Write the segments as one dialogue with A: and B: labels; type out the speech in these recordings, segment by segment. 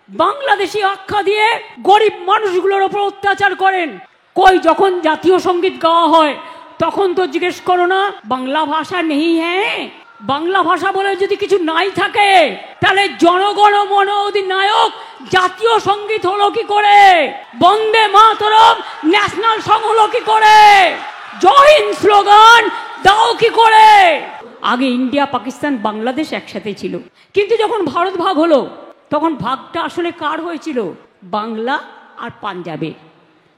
A: বাংলাদেশি আখ্যা দিয়ে গরিব মানুষগুলোর উপর অত্যাচার করেন। কই যখন জাতীয় সঙ্গীত গাওয়া হয় তখন তো জিজ্ঞেস করো না বাংলা ভাষা নেই? হ্যাঁ, বাংলা ভাষা বলে যদি কিছু নাই থাকে তাহলে জনগণ মন অধিনায়ক জাতীয় সঙ্গীত হলো কি করে? বন্দে মাতরম ন্যাশনাল সং হলো কি করে? জয় হিন্দ স্লোগান দাও কি করে? আগে ইন্ডিয়া পাকিস্তান বাংলাদেশ একসাথে ছিল, কিন্তু যখন ভারত ভাগ হলো তখন ভাগটা আসলে কার হয়েছিল? বাংলা আর পাঞ্জাবে।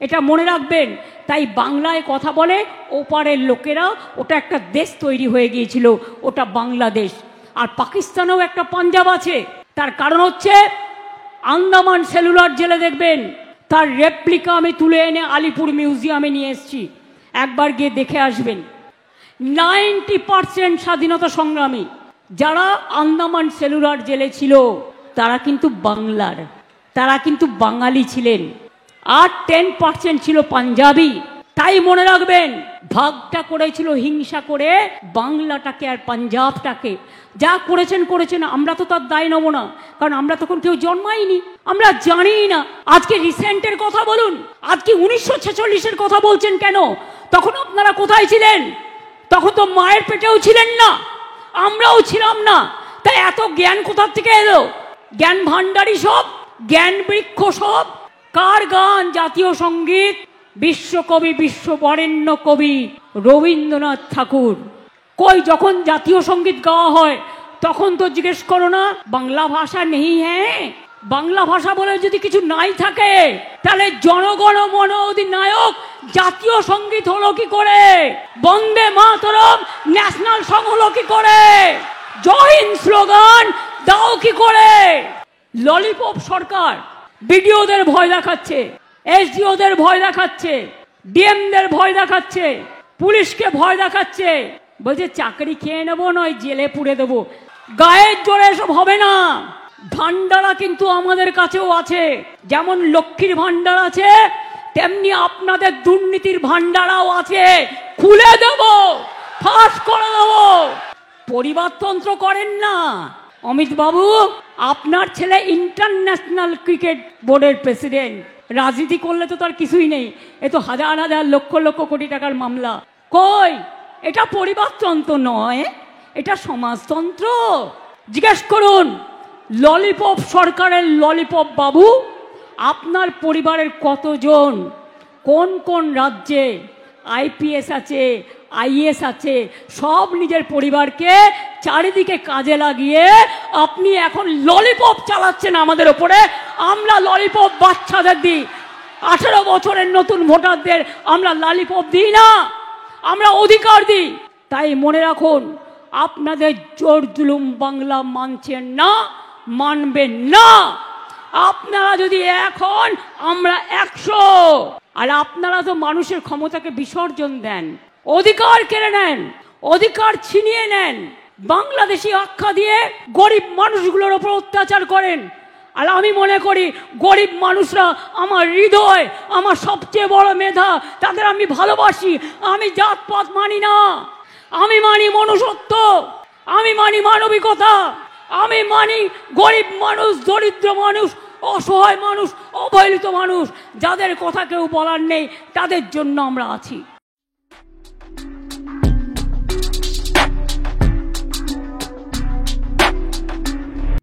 A: এটা মনে রাখবেন। তাই বাংলায় কথা বলে ওপারের লোকেরা, ওটা একটা দেশ তৈরি হয়ে গিয়েছিল, ওটা বাংলাদেশ। আর পাকিস্তানেও একটা পাঞ্জাব আছে। তার কারণ হচ্ছে আন্দামান সেলুলার জেলে দেখবেন তার রেপ্লিকা আমি তুলে এনে আলিপুর মিউজিয়ামে নিয়ে এসেছি, একবার গিয়ে দেখে আসবেন। 90% স্বাধীনতা সংগ্রামী যারা আন্দামান সেলুলার জেলে ছিল তারা কিন্তু বাংলার, তারা কিন্তু বাঙালি ছিলেন, আর 10% ছিল পাঞ্জাবি। তাই মনে রাখবেন ভাগটা করেছিল হিংসা করে বাংলাটাকে আর পাঞ্জাবটাকে। যা করেছেন করেছেন, আমরা তো তার দায় নেব না, কারণ আমরা তখন কেউ জন্মাইনি, আমরা জানি না। আজকে রিসেন্টের কথা বলুন, আজকে 1946-এর কথা বলছেন কেন? তখন আপনারা কোথায় ছিলেন? তখন তো মায়ের পেটেও ছিলেন না, আমরাও ছিলাম না। তাই এত জ্ঞান কোথা থেকে এলো? জ্ঞান ভান্ডারী সব, জ্ঞান বৃক্ষ সব। কার গান? জাতীয় সঙ্গীত বিশ্বকবি, বিশ্ববরেণ্য কবি রবীন্দ্রনাথ ঠাকুর। কই যখন জাতীয় সঙ্গীত গাওয়া হয় তখন তো জিজ্ঞেস করো না বাংলা ভাষা নেই? হ্যাঁ, বাংলা ভাষা বলে যদি কিছু নাই থাকে তাহলে জনগণ মন অধিনায়ক জাতীয় সঙ্গীত হলো কি করে? বন্দে মাতরম ন্যাশনাল সং হলো কি করে? জয় হিন্দ স্লোগান দাও কি করে? ললিপপ সরকার বিডিওদের ভয় দেখাচ্ছে, এসডিওদের ভয় দেখাচ্ছে, ডিএমদের ভয় দেখাচ্ছে, পুলিশকে ভয় দেখাচ্ছে, বলছে চাকরি খেয়ে নেবো, নয় জেলে পুড়ে দেবো। গায়ের জোরে এসব হবে না। ভান্ডারা কিন্তু আমাদের কাছেও আছে, যেমন লক্ষ্মীর ভান্ডার আছে তেমনি আপনাদের দুর্নীতির ভান্ডারাও আছে। খুলে দেব, ফাঁস করে দেব। পরিবারতন্ত্র করেন না অমিত বাবু। আপনার ছেলে ইন্টারন্যাশনাল ক্রিকেট বোর্ডের প্রেসিডেন্ট, রাজনীতি করলে তো তার কিছুই নেই, এ তো হাজার হাজার লক্ষ লক্ষ কোটি টাকার মামলা। কই এটা পরিবারতন্ত্র নয়, এটা সমাজতন্ত্র। জিজ্ঞেস করুন ললিপপ সরকারের ললিপপ বাবু আপনার পরিবারের কতজন, কোন কোন রাজ্যে আইপিএস আছে, আইএস আছে, সব নিজের পরিবারকে চারিদিকে কাজে লাগিয়ে আপনি এখন ললিপপ চালাচ্ছেন আমাদের ওপরে। আমরা ললিপপ বাচ্চাদের দিই, 18 বছরের নতুন ভোটারদের আমরা ললিপপ দিই না, আমরা অধিকার দিই। তাই মনে রাখুন আপনাদের জোর জুলুম বাংলা মানছেন না, মানবেন না। আপনারা যদি এক হন আমরা 100। আর আপনারা তো মানুষের ক্ষমতাকে বিসর্জন দেন, অধিকার কেড়ে নেন, অধিকার ছিনিয়ে নেন, বাংলাদেশি আখ্যা দিয়ে গরিব মানুষগুলোর ওপর অত্যাচার করেন। আর আমি মনে করি গরিব মানুষরা আমার হৃদয়, আমার সবচেয়ে বড় মেধা, তাদের আমি ভালোবাসি। আমি জাতপাত মানি না, আমি মানি মনুষ্যত্ব, আমি মানি মানবিকতা, আমি মানি গরিব মানুষ, দরিদ্র মানুষ, অসহায় মানুষ, অবহেলিত মানুষ, যাদের কথা কেউ বলার নেই, তাদের জন্য আমরা আছি।